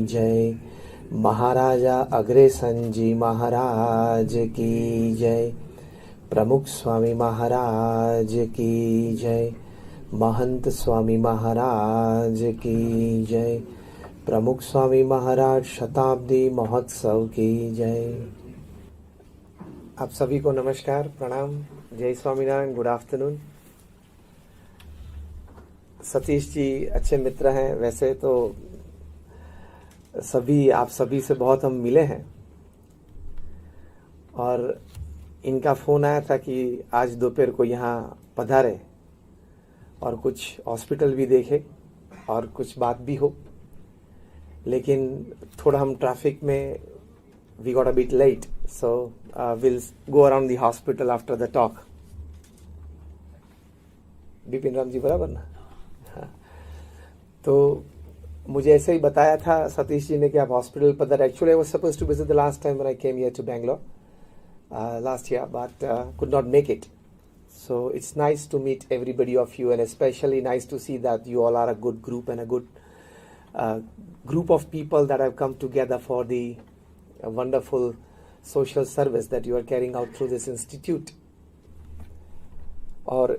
जय। महाराजा अग्रसेन जी महाराज की जय। प्रमुख स्वामी महाराज की जय। महंत स्वामी महाराज की जय। प्रमुख स्वामी महाराज शताब्दी महोत्सव की जय। आप सभी को नमस्कार, प्रणाम, जय स्वामीनारायण, गुड आफ्टरनून। सतीश जी अच्छे मित्र हैं, वैसे तो आप सभी से बहुत हम मिले हैं, और इनका फ़ोन आया था कि आज दोपहर को यहाँ पधारे और कुछ हॉस्पिटल भी देखे और कुछ बात भी हो, लेकिन थोड़ा हम ट्रैफिक में we got a bit late, so will go around the hospital after the talk. Bipin Ram ji बराबर ना? हाँ, तो मुझे ऐसे ही बताया था सतीश जी ने कि आप हॉस्पिटल पधारे। Actually I was supposed to visit the last time when I came here to Bangalore last year, but could not make it. So it's nice to meet everybody of you, and especially nice to see that you all are a good group and a good group of people that have come together for the wonderful social service that you are carrying out through this institute. और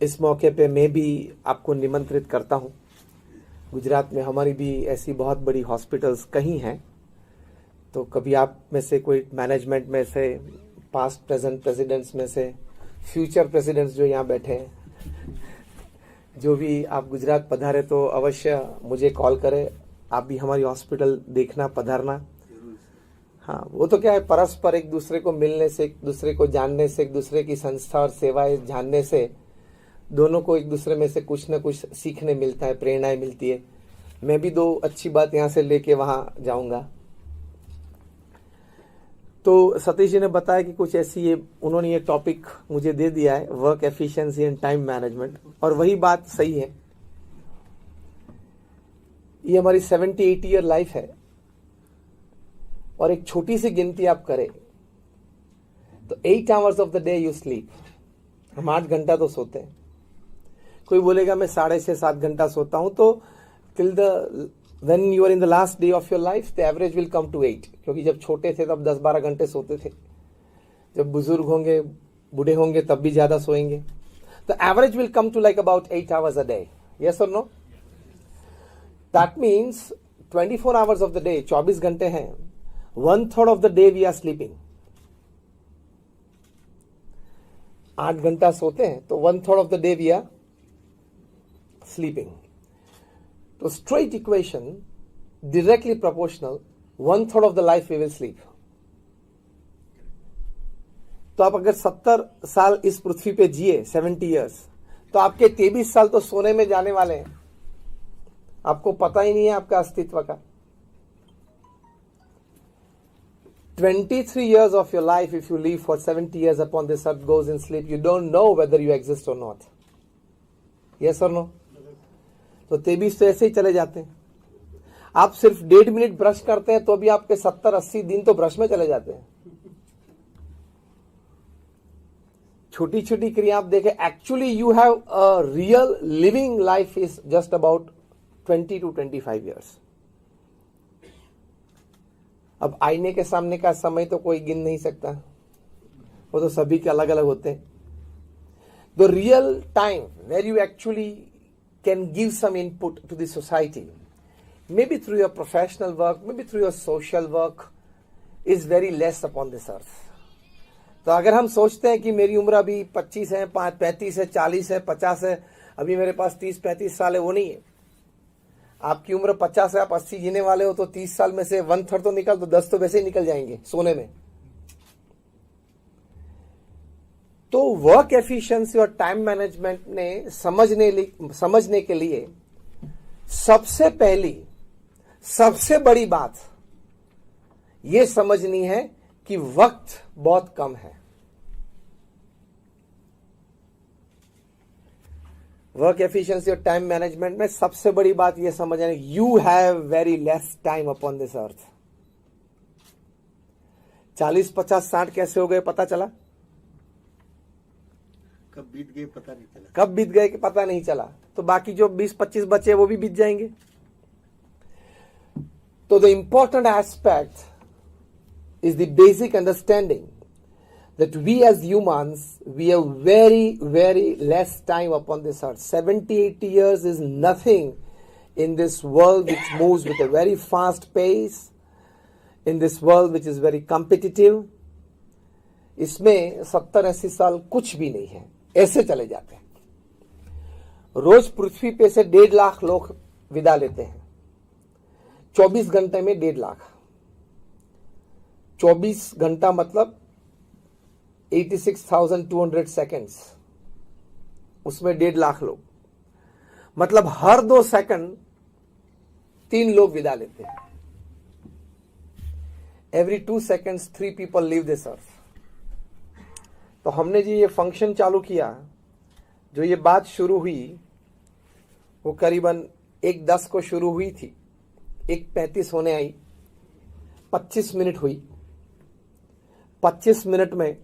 इस मौके पे मैं भी आपको निमंत्रित करता हूँ। गुजरात में हमारी भी ऐसी बहुत बड़ी हॉस्पिटल्स कहीं हैं, तो कभी आप में से कोई मैनेजमेंट में से, पास्ट प्रेजेंट प्रेसिडेंट्स में से, फ्यूचर प्रेसिडेंट्स जो यहाँ बैठे हैं, जो भी आप गुजरात पधारे तो अवश्य मुझे कॉल करें। आप भी हमारी हॉस्पिटल देखना, पधारना। हाँ, वो तो क्या है, परस्पर एक दूसरे को मिलने से, एक दूसरे को जानने से, एक दूसरे की संस्था और सेवाएं जानने से दोनों को एक दूसरे में से कुछ न कुछ सीखने मिलता है, प्रेरणाएं मिलती है। मैं भी दो अच्छी बात यहाँ से लेके वहाँ जाऊँगा। तो सतीश जी ने बताया कि कुछ ऐसी उन्होंने ये टॉपिक मुझे दे दिया है, work efficiency and time management, और वही बात सही है। ये हमारी 78 ईयर लाइफ है, और एक छोटी सी गिनती आप करें तो 8 hours of the day you sleep. हम 8 घंटा तो सोते हैं। कोई बोलेगा मैं 6.5-7 घंटा सोता हूं, तो till the when you are in the last day of your life, the average will come to 8, क्योंकि जब छोटे थे तब 10-12 घंटे सोते थे। जब बुजुर्ग होंगे, बूढ़े होंगे, तब भी ज्यादा सोएंगे। The average will come to like about 8 hours a day. Yes or no? That means 24 hours of the day, 24 घंटे हैं, 1/3 of the day we are sleeping. 8 घंटा सोते हैं तो 1/3 of the day we are sleeping. तो straight equation, directly proportional, 1/3 of the life we will sleep. तो आप अगर 70 साल इस पृथ्वी पे जिए, 70 years, तो आपके 23 साल तो सोने में जाने वाले हैं। आपको पता ही नहीं है आपका अस्तित्व का। 23 years of your life, if you live for 70 years upon this earth, goes in sleep. You don't know whether you exist or not. Yes or no? तो 23 तो ऐसे ही चले जाते हैं। आप सिर्फ 1.5 मिनट ब्रश करते हैं तो भी आपके 70-80 दिन तो ब्रश में चले जाते हैं। छोटी छोटी क्रिया आप देखें, actually you have a real living life is just about 20 to 25 years। अब आईने के सामने का समय तो कोई गिन नहीं सकता, वो तो सभी के अलग अलग होते हैं। The real time where you actually can give some input to the society, maybe through your professional work, maybe through your social work, is very less upon this earth. तो अगर हम सोचते हैं कि मेरी उम्र अभी 25 है, 35 है, 40 है, 50 है, अभी मेरे पास 30-35 साल है, वो नहीं है। आपकी उम्र 50 है, आप 80 जीने वाले हो, तो 30 साल में से 1/3 तो निकल, तो 10 तो वैसे ही निकल जाएंगे सोने में। तो वर्क एफिशिएंसी और टाइम मैनेजमेंट ने समझने के लिए सबसे पहली, सबसे बड़ी बात यह समझनी है कि वक्त बहुत कम है। वर्क एफिशिएंसी और टाइम मैनेजमेंट में सबसे बड़ी बात यह समझना है, you have very less time upon this earth. 40, 50, 60 कैसे हो गए पता चला? कब बीत गए पता नहीं चला। कब बीत गए कि पता नहीं चला। तो बाकी जो 20-25 बचे वो भी बीत जाएंगे। तो the important aspect is the basic understanding that we as humans, we have very less time upon this earth. 70-80 years is nothing in this world which moves with a very fast pace, in this world which is very competitive. इसमें 70-80 साल कुछ भी नहीं है, ऐसे चले जाते हैं। रोज पृथ्वी पे से 1.5 लाख लोग विदा लेते हैं, 24 घंटे में 1.5 लाख। 24 घंटा मतलब 86,200 सेकेंड्स, उसमें 1.5 लाख लोग, मतलब हर 2 सेकंड 3 लोग विदा लेते हैं। Every 2 seconds 3 people leave this earth. तो हमने जी ये फंक्शन चालू किया, जो ये बात शुरू हुई वो करीबन 1:10 को शुरू हुई थी, 1:35 होने आई, 25 मिनट हुई, 25 मिनट में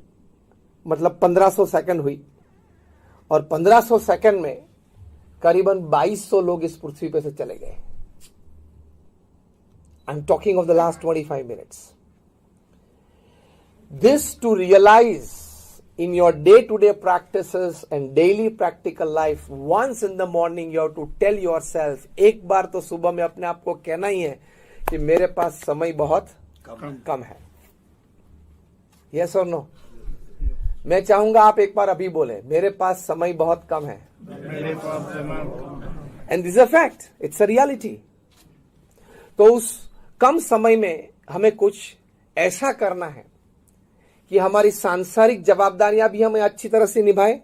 मतलब 1500 सेकंड हुई, और 1500 सेकंड में करीबन 2200 लोग इस पृथ्वी पे से चले गए। I am talking of the last 25 minutes. This to realize in your day-to-day practices and daily practical life, once in the morning you have to tell yourself, एक बार तो सुबह में अपने आप को कहना ही है कि मेरे पास समय बहुत कम है। Yes or no? मैं चाहूंगा आप एक बार अभी बोले, मेरे पास समय बहुत कम है। And this is a fact, it's a reality. तो उस कम समय में हमें कुछ ऐसा करना है कि हमारी सांसारिक जवाबदारियां भी हमें अच्छी तरह से निभाए,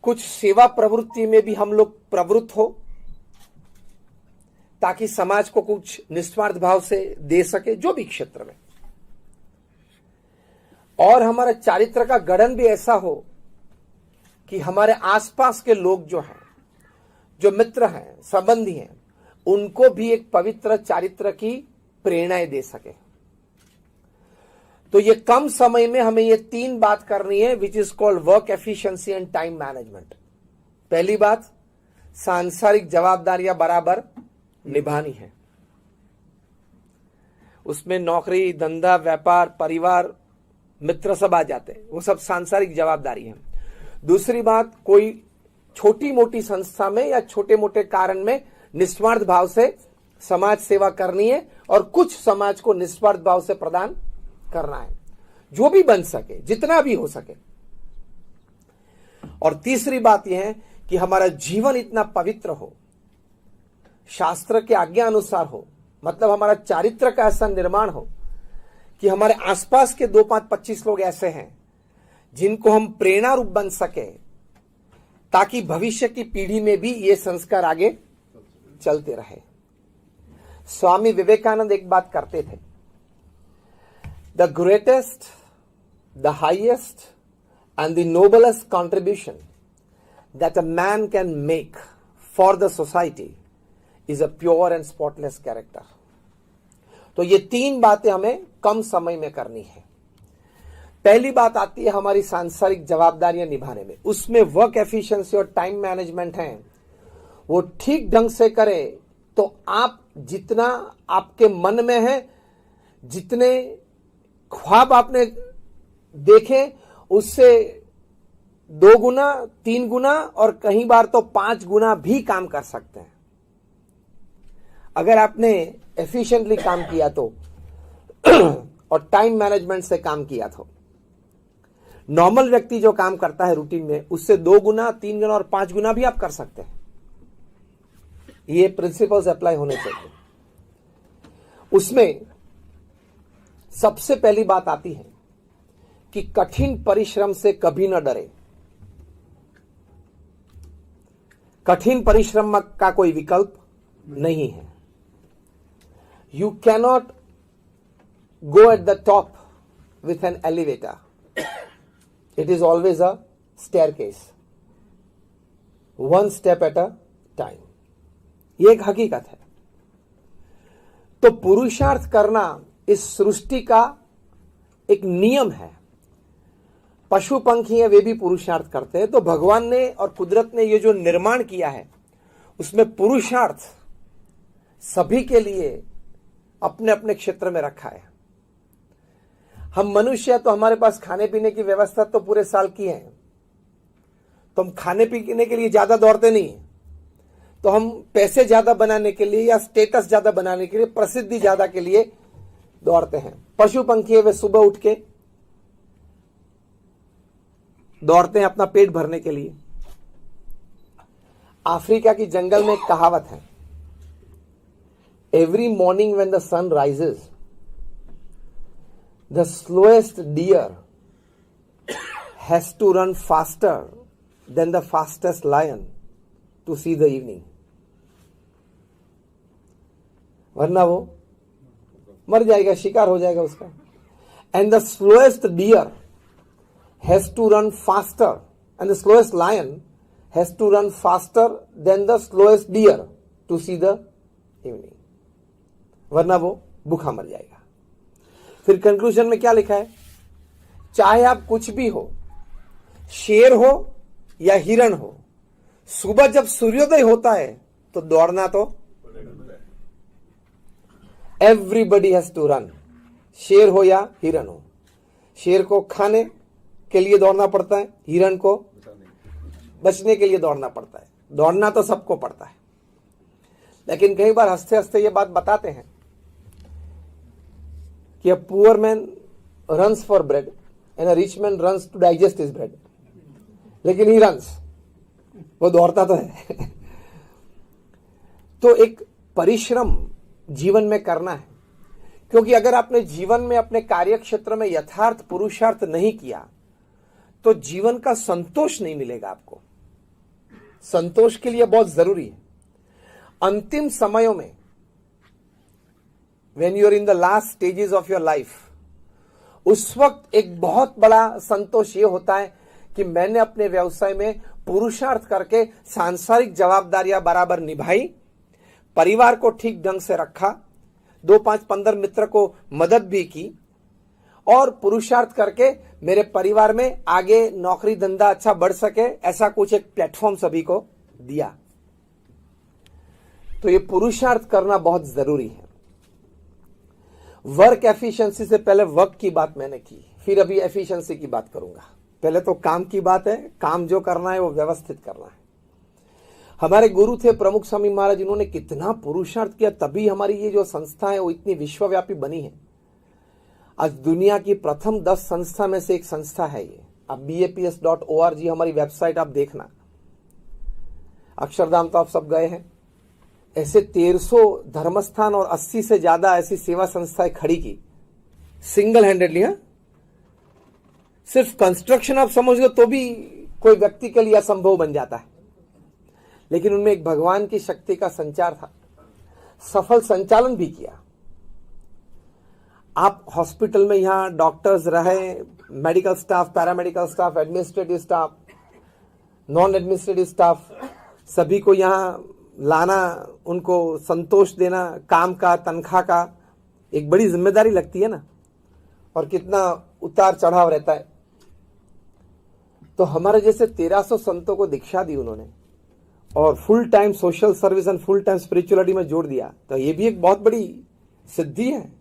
कुछ सेवा प्रवृत्ति में भी हम लोग प्रवृत्त हो, ताकि समाज को कुछ निस्वार्थ भाव से दे सके जो भी क्षेत्र में, और हमारा चारित्र का गठन भी ऐसा हो कि हमारे आसपास के लोग जो हैं, जो मित्र हैं, संबंधी हैं, उनको भी एक पवित्र चारित्र की प्रेरणाएं दे सके। तो ये कम समय में हमें ये 3 बात करनी है, which is called work efficiency and time management. पहली बात, सांसारिक जवाबदारियां बराबर निभानी है, उसमें नौकरी, धंधा, व्यापार, परिवार, मित्र सब आ जाते हैं, वो सब सांसारिक जवाबदारी है। दूसरी बात, कोई छोटी मोटी संस्था में या छोटे मोटे कारण में निस्वार्थ भाव से समाज सेवा करनी है, और कुछ समाज को निस्वार्थ भाव से प्रदान करना है, जो भी बन सके, जितना भी हो सके। और तीसरी बात यह है कि हमारा जीवन इतना पवित्र हो, शास्त्र के आज्ञा अनुसार हो, मतलब हमारा चारित्र का ऐसा निर्माण हो कि हमारे आसपास के 2-5-25 लोग ऐसे हैं जिनको हम प्रेरणा रूप बन सके, ताकि भविष्य की पीढ़ी में भी ये संस्कार आगे चलते रहे। स्वामी विवेकानंद एक बात करते थे, the greatest, the highest and the noblest contribution that a man can make for the society is a pure and spotless character. तो ये 3 बातें हमें कम समय में करनी है। पहली बात आती है हमारी सांसारिक जवाबदारियां निभाने में, उसमें वर्क एफिशिएंसी और टाइम मैनेजमेंट है, वो ठीक ढंग से करे तो आप जितना आपके मन में है, जितने ख्वाब आपने देखे, उससे 2 गुना, 3 गुना और कई बार तो 5 गुना भी काम कर सकते हैं, अगर आपने एफिशिएंटली काम किया तो और टाइम मैनेजमेंट से काम किया तो। नॉर्मल व्यक्ति जो काम करता है रूटीन में, उससे 2 गुना, 3 गुना और 5 गुना भी आप कर सकते हैं। ये प्रिंसिपल्स अप्लाई होने चाहिए। उसमें सबसे पहली बात आती है कि कठिन परिश्रम से कभी न डरे। कठिन परिश्रम का कोई विकल्प नहीं है। You cannot go at the top with an elevator, it is always a staircase, 1 step at a time. ये एक हकीकत है। तो पुरुषार्थ करना इस सृष्टि का एक नियम है। पशु पंखी है, वे भी पुरुषार्थ करते हैं। तो भगवान ने और कुदरत ने ये जो निर्माण किया है, उसमें पुरुषार्थ सभी के लिए अपने अपने क्षेत्र में रखा है। हम मनुष्य तो हमारे पास खाने पीने की व्यवस्था तो पूरे साल की है, तो हम खाने पीने के लिए ज्यादा दौड़ते नहीं हैं। तो हम पैसे ज्यादा बनाने के लिए या स्टेटस ज्यादा बनाने के लिए, प्रसिद्धि ज्यादा के लिए दौड़ते हैं। पशु पंखी वे सुबह उठ के दौड़ते हैं अपना पेट भरने के लिए। अफ्रीका की जंगल में एक कहावत है, every morning when the sun rises the slowest deer has to run faster than the fastest lion to see the evening, वरना वो मर जाएगा, शिकार हो जाएगा उसका। And the slowest deer has to run faster and the slowest lion has to run faster than the slowest deer to see the evening, वरना वो भूखा मर जाएगा। फिर कंक्लूजन में क्या लिखा है, चाहे आप कुछ भी हो, शेर हो या हिरण हो, सुबह जब सूर्योदय होता है तो दौड़ना तो एवरीबडी हैज टू रन, शेर हो या हिरण हो। शेर को खाने के लिए दौड़ना पड़ता है, हिरण को बचने के लिए दौड़ना पड़ता है। दौड़ना तो सबको पड़ता है, लेकिन कई बार हंसते हंसते ये बात बताते हैं कि a poor man runs for bread and a rich man runs to digest his bread, लेकिन ही रन्स, वो दौड़ता तो है। तो एक परिश्रम जीवन में करना है, क्योंकि अगर आपने जीवन में अपने कार्य क्षेत्र में यथार्थ पुरुषार्थ नहीं किया तो जीवन का संतोष नहीं मिलेगा आपको। संतोष के लिए बहुत जरूरी है। अंतिम समयों में when you are in the last stages of your life, उस वक्त एक बहुत बड़ा संतोष ये होता है कि मैंने अपने व्यवसाय में पुरुषार्थ करके सांसारिक जवाबदारियां बराबर निभाई, परिवार को ठीक ढंग से रखा, 2, 5, 15 मित्र को मदद भी की, और पुरुषार्थ करके मेरे परिवार में आगे नौकरी धंधा अच्छा बढ़ सके, ऐसा कुछ एक प्लेटफॉर्म सभी को दिया। तो ये पुरुषार्थ करना बहुत जरूरी है। वर्क एफिशिएंसी से पहले वर्क की बात मैंने की, फिर अभी एफिशिएंसी की बात करूंगा। पहले तो काम की बात है, काम जो करना है वो व्यवस्थित करना है। हमारे गुरु थे प्रमुख स्वामी महाराज, इन्होंने कितना पुरुषार्थ किया, तभी हमारी ये जो संस्था है वो इतनी विश्वव्यापी बनी है। आज दुनिया की प्रथम 10 संस्था में से एक संस्था है ये। अब baps.org हमारी वेबसाइट आप देखना। अक्षरधाम तो आप सब गए हैं। ऐसे 1300 धर्मस्थान और 80 से ज्यादा ऐसी सेवा संस्थाएं खड़ी की सिंगल हैंडेडली। हाँ, सिर्फ कंस्ट्रक्शन आप समझ लो तो भी कोई व्यक्ति के लिए असंभव बन जाता है, लेकिन उनमें एक भगवान की शक्ति का संचार था। सफल संचालन भी किया। आप हॉस्पिटल में यहां डॉक्टर्स रहे, medical staff, paramedical staff, administrative staff, non administrative staff, सभी को यहां लाना, उनको संतोष देना, काम का, तनख्वाह का, एक बड़ी जिम्मेदारी लगती है ना, और कितना उतार चढ़ाव रहता है। तो हमारे जैसे 1300 संतों को दीक्षा दी उन्होंने, और full time social service and full time spirituality में जोड़ दिया। तो ये भी एक बहुत बड़ी सिद्धि है।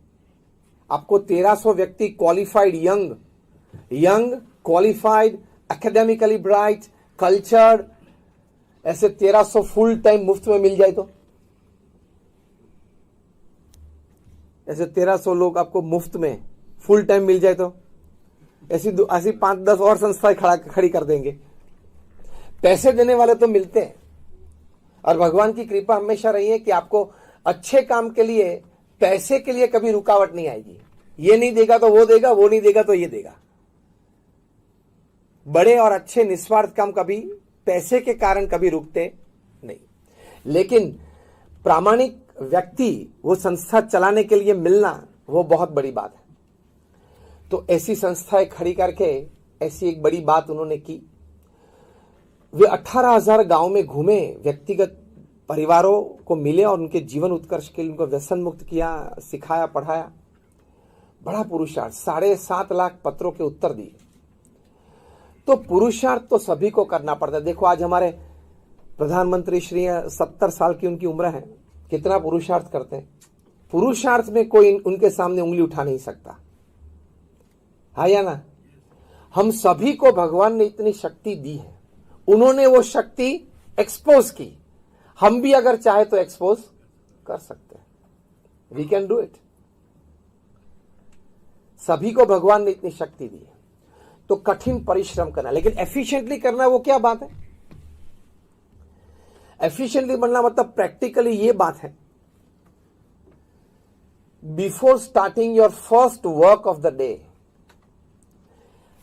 आपको 1300 व्यक्ति qualified, young qualified, academically bright, cultured, ऐसे 1300 फुल टाइम मुफ्त में मिल जाए तो, ऐसे 1300 लोग आपको मुफ्त में फुल टाइम मिल जाए तो ऐसी 5-10 और संस्थाएं खड़ी कर देंगे। पैसे देने वाले तो मिलते हैं, और भगवान की कृपा हमेशा रही है कि आपको अच्छे काम के लिए, पैसे के लिए कभी रुकावट नहीं आएगी। ये नहीं देगा तो वो देगा, वो नहीं देगा तो ये देगा। बड़े और अच्छे निस्वार्थ काम कभी पैसे के कारण कभी रुकते नहीं। लेकिन प्रामाणिक व्यक्ति वो संस्था चलाने के लिए मिलना, वो बहुत बड़ी बात है। तो ऐसी संस्थाएं खड़ी करके ऐसी एक बड़ी बात उन्होंने की। वे 18,000 गांव में घूमे, व्यक्तिगत परिवारों को मिले और उनके जीवन उत्कर्ष के लिए उनको व्यसन मुक्त किया, सिखाया, पढ़ाया। बड़ा पुरुषार्थ, 7.5 लाख पत्रों के उत्तर दिए। तो पुरुषार्थ तो सभी को करना पड़ता है। देखो आज हमारे प्रधानमंत्री श्री 70 साल की उनकी उम्र है, कितना पुरुषार्थ करते हैं? पुरुषार्थ में कोई उनके सामने उंगली उठा नहीं सकता, हाँ या ना? हम सभी को भगवान ने इतनी शक्ति दी है, उन्होंने वो शक्ति एक्सपोज की, हम भी अगर चाहे तो एक्सपोज कर सकते हैं। We can do it. सभी को भगवान ने इतनी शक्ति दी है, तो कठिन परिश्रम करना, लेकिन एफिशिएंटली करना वो क्या बात है? एफिशिएंटली बनना मतलब प्रैक्टिकली ये बात है, before starting your first work of the day,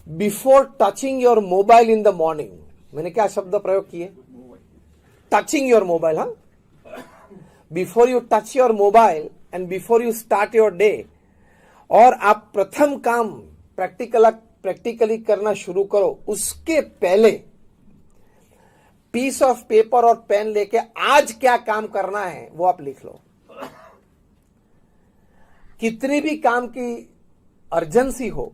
before touching your mobile in the morning, मैंने क्या शब्द प्रयोग किए? टचिंग योर मोबाइल, हाँ, before you touch your mobile and before you start your day, और आप प्रथम काम प्रैक्टिकली करना शुरू करो, उसके पहले पीस ऑफ पेपर और पेन लेके आज क्या काम करना है वो आप लिख लो। कितनी भी काम की अर्जेंसी हो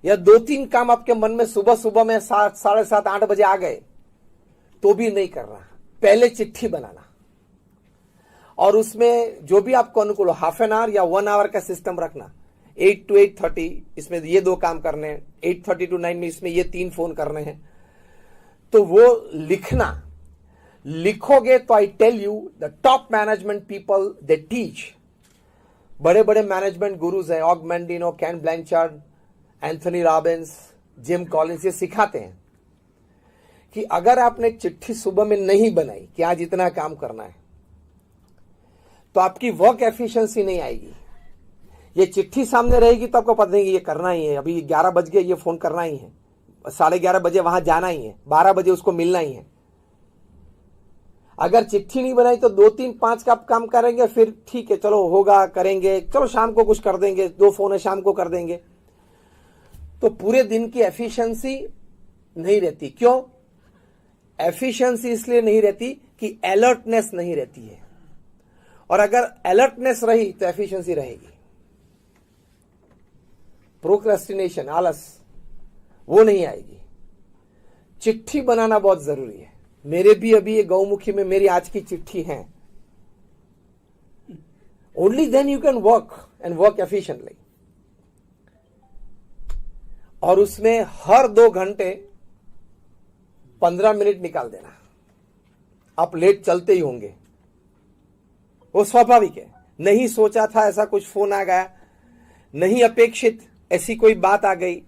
या 2-3 काम आपके मन में सुबह सुबह में 7, 7:30, 8 बजे आ गए तो भी नहीं करना, पहले चिट्ठी बनाना और उसमें जो भी आपको अनुकूल हो, हाफ एन आवर या 1 आवर का सिस्टम रखना। 8 to 8:30 इसमें ये 2 काम करने हैं, 8:30 to 9 में इसमें ये 3 फोन करने हैं, तो वो लिखना। लिखोगे तो I tell you the top management people they teach, बड़े बड़े मैनेजमेंट गुरुज हैं, Og Mandino, Ken Blanchard, Anthony Robbins, Jim Collins, ये सिखाते हैं कि अगर आपने चिट्ठी सुबह में नहीं बनाई कि आज इतना काम करना है, तो आपकी वर्क एफिशिएंसी नहीं आएगी। ये चिट्ठी सामने रहेगी तो आपको पता नहीं कि ये करना ही है, अभी 11 बज गए, ये फोन करना ही है, 11:30 बजे वहां जाना ही है, 12 बजे उसको मिलना ही है। अगर चिट्ठी नहीं बनाई तो 2, 3, 5 का आप काम करेंगे, फिर ठीक है चलो होगा, करेंगे, चलो शाम को कुछ कर देंगे, 2 फोन है शाम को कर देंगे, तो पूरे दिन की एफिशिएंसी नहीं रहती। क्यों एफिशिएंसी? इसलिए नहीं रहती कि अलर्टनेस नहीं रहती है, और अगर अलर्टनेस रही तो एफिशिएंसी रहेगी। प्रोक्रेस्टिनेशन, आलस, वो नहीं आएगी। चिट्ठी बनाना बहुत जरूरी है। मेरे भी अभी ये गौमुखी में मेरी आज की चिट्ठी है। Only then you can work and work efficiently. और उसमें हर 2 घंटे 15 मिनट निकाल देना। आप लेट चलते ही होंगे, वो स्वाभाविक है। नहीं सोचा था ऐसा कुछ फोन आ गया, नहीं अपेक्षित ऐसी कोई बात आ गई,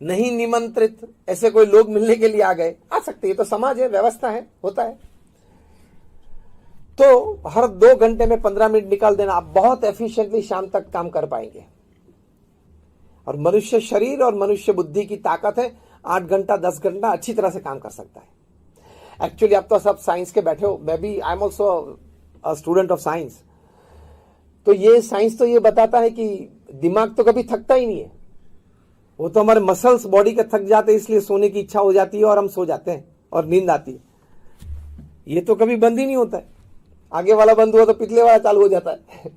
नहीं निमंत्रित ऐसे कोई लोग मिलने के लिए आ गए, आ सकते हैं, तो समाज है, व्यवस्था है, होता है। तो हर 2 घंटे में 15 मिनट निकाल देना, आप बहुत एफिशिएंटली शाम तक काम कर पाएंगे। और मनुष्य शरीर और मनुष्य बुद्धि की ताकत है, 8 घंटा 10 घंटा अच्छी तरह से काम कर सकता है। एक्चुअली आप तो सब साइंस के बैठे हो, मैं भी, I am also a student of science. तो ये साइंस तो ये बताता है कि दिमाग तो कभी थकता ही नहीं है, वो तो हमारे मसल्स बॉडी के थक जाते हैं, इसलिए सोने की इच्छा हो जाती है और हम सो जाते हैं और नींद आती है। ये तो कभी बंद ही नहीं होता है। आगे वाला बंद हुआ तो पिछले वाला चालू हो जाता है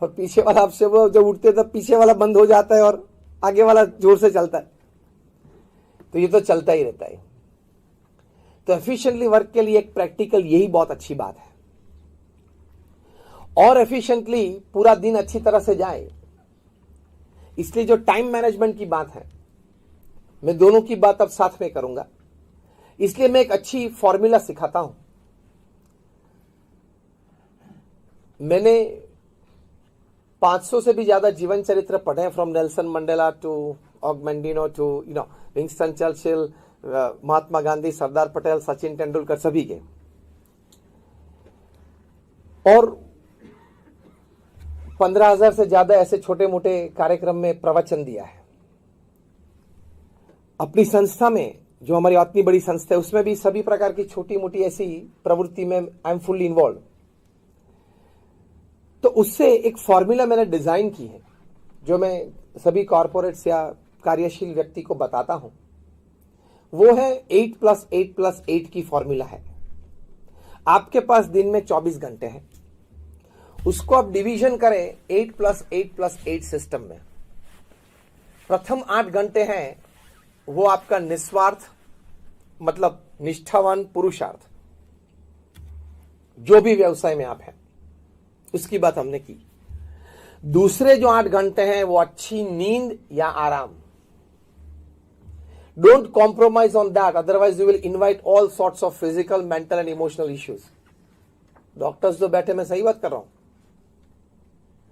और पीछे वाला, आपसे वो जब उठते तब पीछे वाला बंद हो जाता है और आगे वाला जोर से चलता है। तो ये तो चलता ही रहता है। तो एफिशिएंटली वर्क के लिए एक प्रैक्टिकल यही बहुत अच्छी बात है। और एफिशिएंटली पूरा दिन अच्छी तरह से जाए, इसलिए जो टाइम मैनेजमेंट की बात है, मैं दोनों की बात अब साथ में करूंगा। इसलिए मैं एक अच्छी फॉर्मूला सिखाता हूं। मैंने 500 से भी ज्यादा जीवन चरित्र पढ़े हैं, from Nelson Mandela to Og Mandino to Winston Churchill, Mahatma Gandhi, Sardar Patel, Sachin Tendulkar, सभी के। और 15,000 से ज्यादा ऐसे छोटे मोटे कार्यक्रम में प्रवचन दिया है। अपनी संस्था में, जो हमारी इतनी बड़ी संस्था है, उसमें भी सभी प्रकार की छोटी मोटी ऐसी प्रवृत्ति में आई एम फुल्ली इन्वॉल्व। तो उससे एक फॉर्मूला मैंने डिजाइन की है, जो मैं सभी कॉर्पोरेट्स या कार्यशील व्यक्ति को बताता हूं। वो है 8+8+8 की फॉर्मूला है। आपके पास दिन में 24 घंटे हैं, उसको आप डिवीजन करें 8+8+8 सिस्टम में। प्रथम 8 घंटे हैं वो आपका निस्वार्थ, मतलब निष्ठावान पुरुषार्थ। जो भी व्यवसाय में आप हैं, उसकी बात हमने की। दूसरे जो 8 घंटे हैं वो अच्छी नींद या आराम। Don't compromise on that, otherwise you will invite all sorts of physical, mental and emotional issues. Doctors जो बैठे, मैं सही बात कर रहा हूं?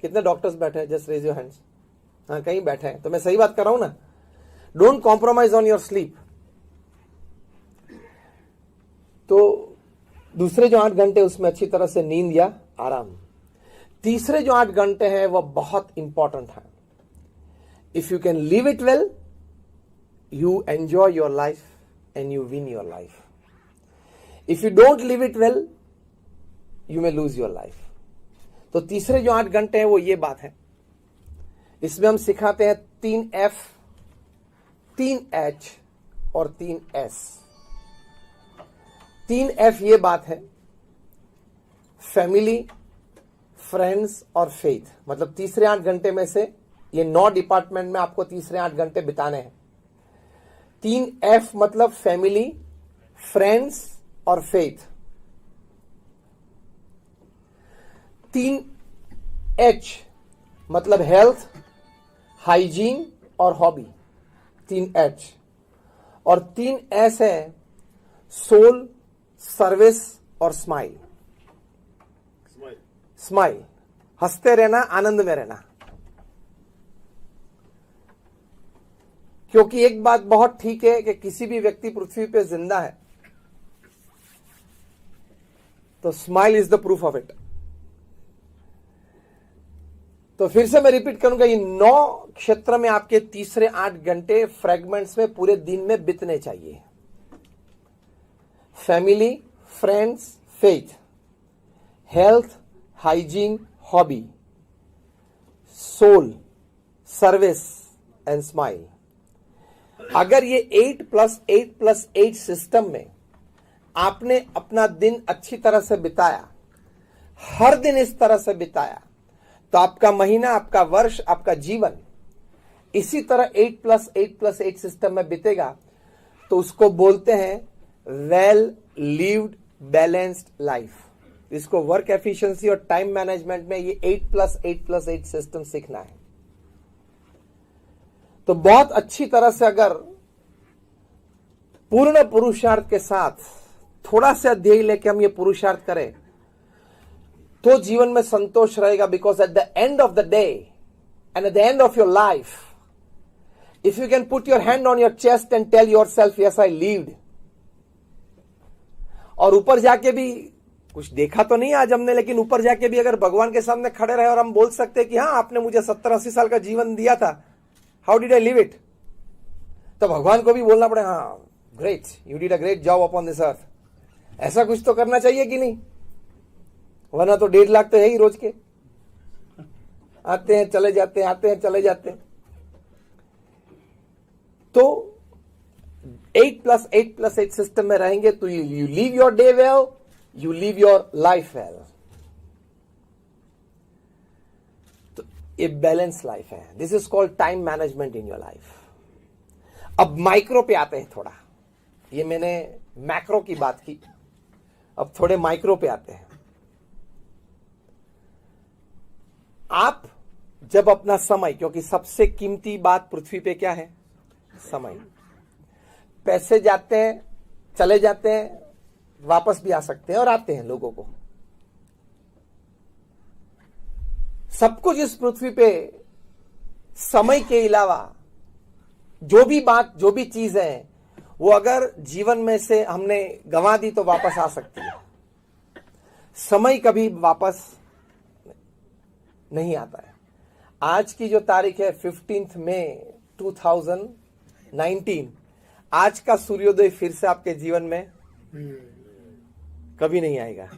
कितने डॉक्टर्स बैठे हैं? Just raise your hands. हाँ, कहीं बैठे हैं, तो मैं सही बात कर रहा हूं ना? Don't compromise on your sleep. तो दूसरे जो 8 घंटे उसमें अच्छी तरह से नींद या आराम। तीसरे जो 8 घंटे हैं वह बहुत इंपॉर्टेंट है। If you can live it well, you enjoy your life and you win your life. If you don't live it well, you may lose your life. तो तीसरे जो 8 घंटे हैं वो ये बात है। इसमें हम सिखाते हैं 3 F, 3 H और 3 S। 3 F ये बात है, फैमिली, फ्रेंड्स और फेथ। मतलब तीसरे 8 घंटे में से ये 9 डिपार्टमेंट में आपको तीसरे 8 घंटे बिताने हैं। 3 F मतलब फैमिली, फ्रेंड्स और फेथ। 3 H मतलब हेल्थ, हाइजीन और हॉबी। 3 H और 3 S है सोल, सर्विस और स्माइल। स्माइल, हंसते रहना, आनंद में रहना। क्योंकि एक बात बहुत ठीक है कि किसी भी व्यक्ति पृथ्वी पे जिंदा है तो smile is the proof of it. तो फिर से मैं रिपीट करूंगा, ये 9 क्षेत्र में आपके तीसरे 8 घंटे फ्रेगमेंट्स में पूरे दिन में बीतने चाहिए। Family, friends, faith, health, hygiene, hobby, soul, service and smile. अगर ये 8+8+8 सिस्टम में आपने अपना दिन अच्छी तरह से बिताया, हर दिन इस तरह से बिताया, तो आपका महीना, आपका वर्ष, आपका जीवन इसी तरह 8+8+8 सिस्टम में बीतेगा। तो उसको बोलते हैं वेल लिव्ड बैलेंस्ड लाइफ। इसको वर्क एफिशिएंसी और टाइम मैनेजमेंट में ये 8+8+8 सिस्टम सीखना है। तो बहुत अच्छी तरह से अगर पूर्ण पुरुषार्थ के साथ थोड़ा सा ध्येय लेके हम ये पुरुषार्थ करें तो जीवन में संतोष रहेगा। Because at the end of the day and at the end of your life, if you can put your hand on your chest and tell yourself yes I lived, और ऊपर जाके भी कुछ देखा तो नहीं आज हमने, लेकिन ऊपर जाके भी अगर भगवान के सामने खड़े रहे और हम बोल सकते हैं कि हाँ आपने मुझे 70-80 साल का जीवन दिया था, how did I live it, तो भगवान को भी बोलना पड़े हाँ great, you did a great job upon this earth. ऐसा कुछ तो करना चाहिए कि नहीं? वरना तो 1.5 लाख तो है ही रोज के, आते हैं चले जाते हैं, आते हैं चले जाते हैं। तो 8+8+8 सिस्टम में रहेंगे तो you leave your day well, you leave your life well. तो ये बैलेंस लाइफ है। This is called time management in your life. अब माइक्रो पे आते हैं थोड़ा। ये मैंने मैक्रो की बात की, अब थोड़े माइक्रो पे आते हैं। आप जब अपना समय, क्योंकि सबसे कीमती बात पृथ्वी पे क्या है? समय। पैसे जाते हैं, चले जाते हैं, वापस भी आ सकते हैं और आते हैं लोगों को। सब कुछ इस पृथ्वी पे समय के अलावा जो भी बात, जो भी चीज है, वो अगर जीवन में से हमने गंवा दी तो वापस आ सकती है। समय कभी वापस नहीं आता है। आज की जो तारीख है 15 मई 2019, आज का सूर्योदय फिर से आपके जीवन में कभी नहीं आएगा।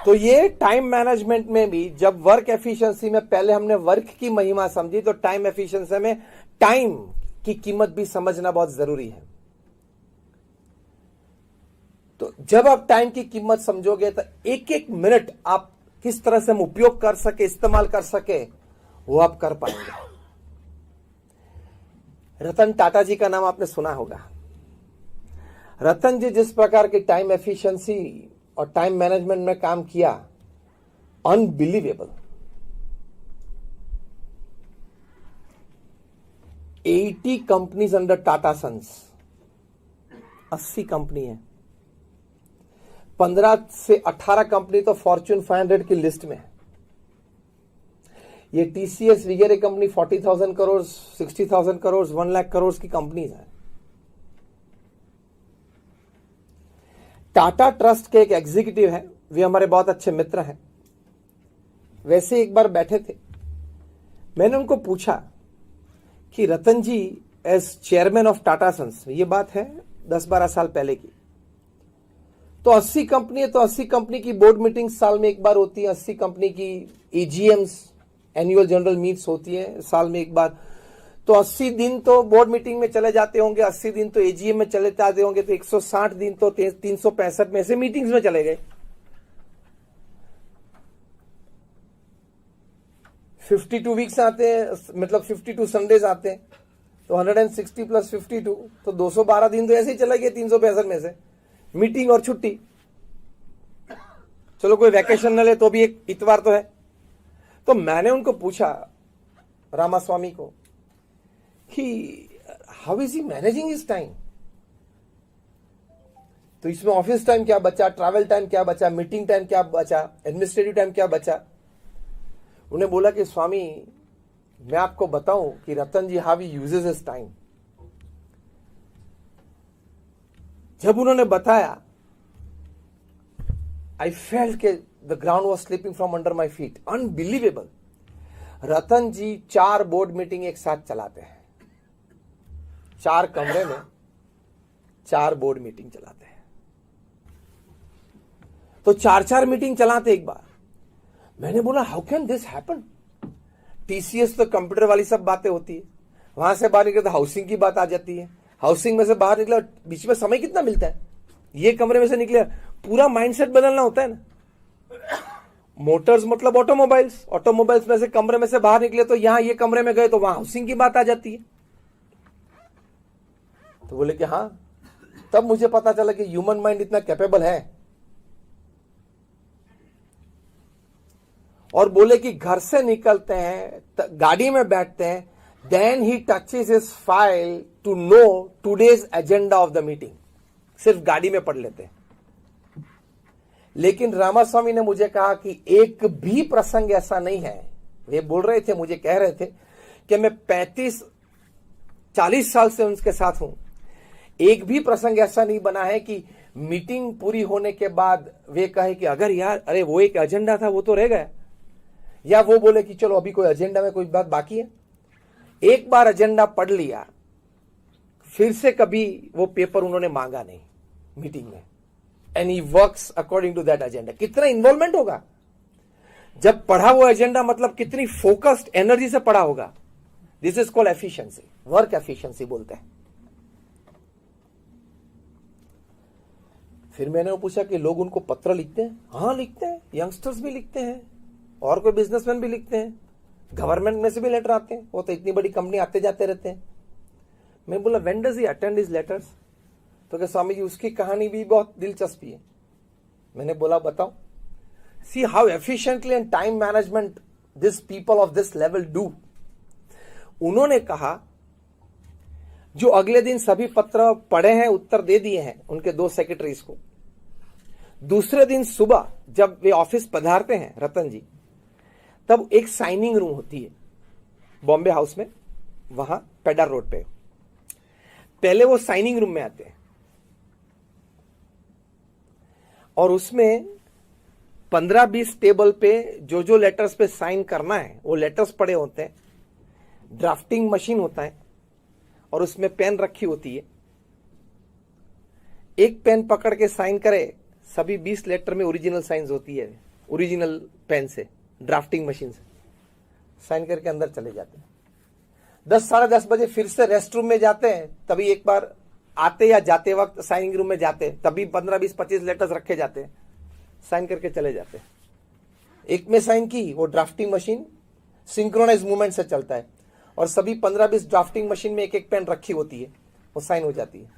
तो ये टाइम मैनेजमेंट में भी, जब वर्क एफिशिएंसी में पहले हमने वर्क की महिमा समझी, तो टाइम एफिशिएंसी में टाइम की कीमत भी समझना बहुत जरूरी है। तो जब आप टाइम की कीमत समझोगे तो एक एक मिनट आप किस तरह से हम उपयोग कर सके, इस्तेमाल कर सके, वो आप कर पाएंगे। रतन टाटा जी का नाम आपने सुना होगा। रतन जी जिस प्रकार की टाइम एफिशिएंसी और टाइम मैनेजमेंट में काम किया, unbelievable. 80 companies under Tata Sons, 80 company है, 15 से 18 कंपनी तो फॉर्च्यून 500 की लिस्ट में है। ये टीसीएस वगैरह कंपनी 40,000 करोड़, 60,000 करोड़, 1 लाख करोड़ की कंपनीज है। टाटा ट्रस्ट के एक एग्जीक्यूटिव है, वे हमारे बहुत अच्छे मित्र हैं। वैसे एक बार बैठे थे, मैंने उनको पूछा कि Ratan ji as chairman of Tata Sons, ये बात है 10-12 साल पहले की, तो 80 कंपनी है, तो 80 कंपनी की बोर्ड मीटिंग साल में एक बार होती है, 80 कंपनी की एजीएम्स, एनुअल जनरल मीट्स होती है साल में एक बार, तो 80 दिन तो बोर्ड मीटिंग में चले जाते होंगे, 80 दिन तो एजीएम में चले जाते होंगे, तो 160 दिन तो 365 में से मीटिंग्स में चले गए। 52 वीक्स आते हैं, मतलब 52 संडेज आते हैं, तो 160 प्लस 52 तो 212 दिन तो ऐसे ही चले गए 365 में से, मीटिंग और छुट्टी। चलो कोई वैकेशन न ले तो भी एक इतवार तो है। तो मैंने उनको पूछा, रामास्वामी को, कि how is he managing his time. तो इसमें ऑफिस टाइम क्या बचा, ट्रैवल टाइम क्या बचा, मीटिंग टाइम क्या बचा, एडमिनिस्ट्रेटिव टाइम क्या बचा। उन्हें बोला कि स्वामी, मैं आपको बताऊं कि Ratan ji how he uses his time. जब उन्होंने बताया, आई फेल्ट के the ground was slipping from under my feet, unbelievable. Ratan ji 4 board meeting एक साथ चलाते हैं, 4 कमरे में 4 बोर्ड मीटिंग चलाते हैं, तो 4-4 मीटिंग चलाते एक बार। मैंने बोला how can this happen. TCS तो कंप्यूटर वाली सब बातें होती है, वहां से बाहर निकले तो हाउसिंग की बात आ जाती है, हाउसिंग में से बाहर निकला, बीच में समय कितना मिलता है, ये कमरे में से निकले, पूरा माइंडसेट बदलना होता है ना। मोटर्स मतलब ऑटोमोबाइल्स, ऑटोमोबाइल्स में से कमरे में से बाहर निकले तो यहां ये कमरे में गए तो वहां हाउसिंग की बात आ जाती है। तो बोले कि हाँ, तब मुझे पता चला कि ह्यूमन माइंड इतना कैपेबल है। और बोले कि घर से निकलते हैं, गाड़ी में बैठते हैं, then he touches his file to know today's agenda of the meeting, सिर्फ गाड़ी में पढ़ लेते हैं। लेकिन रामास्वामी ने मुझे कहा कि एक भी प्रसंग ऐसा नहीं है, वे बोल रहे थे, मुझे कह रहे थे कि मैं 35-40 साल से उनके साथ हूं, एक भी प्रसंग ऐसा नहीं बना है कि मीटिंग पूरी होने के बाद वे कहे कि अगर यार, अरे वो एक एजेंडा था वो तो रह गया, या वो बोले कि चलो अभी कोई एजेंडा में कोई बात बाकी है। एक बार एजेंडा पढ़ लिया, फिर से कभी वो पेपर उन्होंने मांगा नहीं मीटिंग में, and he works according to that agenda. कितना इन्वॉल्वमेंट होगा जब पढ़ा हुआ एजेंडा, मतलब कितनी फोकस्ड एनर्जी से पढ़ा होगा। This is called efficiency, work efficiency बोलते हैं। फिर मैंने वो पूछा कि लोग उनको पत्र लिखते हैं? हाँ लिखते हैं, यंगस्टर्स भी लिखते हैं, और कोई बिजनेसमैन भी लिखते हैं, गवर्नमेंट में से भी लेटर आते हैं, वो तो इतनी बड़ी कंपनी आते जाते रहते हैं। मैं बोला when does he attend his letters? तो क्या स्वामी जी उसकी कहानी भी बहुत दिलचस्पी है। मैंने बोला बताओ। See how efficiently and time management this people of this level do. उन्होंने कहा जो अगले दिन सभी पत्र पढ़े हैं, उत्तर दे दिए हैं उनके 2 सेक्रेटरीज को, दूसरे दिन सुबह जब वे ऑफिस पधारते हैं रतन जी, तब एक साइनिंग रूम होती है बॉम्बे हाउस में, वहां पेडर रोड पे। पहले वो साइनिंग रूम में आते हैं और उसमें 15-20 टेबल पे जो लेटर्स पे साइन करना है वो लेटर्स पड़े होते हैं, ड्राफ्टिंग मशीन होता है और उसमें पेन रखी होती है। एक पेन पकड़ के साइन करे, सभी 20 लेटर में ओरिजिनल साइंस होती है, ओरिजिनल पेन से, ड्राफ्टिंग मशीन से साइन करके अंदर चले जाते हैं। 10-10:30 बजे फिर से रेस्ट रूम में जाते हैं, तभी एक बार आते या जाते वक्त साइनिंग रूम में जाते, तभी 15-20-25 लेटर्स रखे जाते हैं, साइन करके चले जाते हैं। एक में साइन की, वो ड्राफ्टिंग मशीन सिंक्रोनाइज मूवमेंट से चलता है और सभी 15-20 ड्राफ्टिंग मशीन में एक पेन रखी होती है, वो साइन हो जाती है।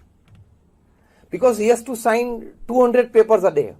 Because he has to sign 200 papers a day.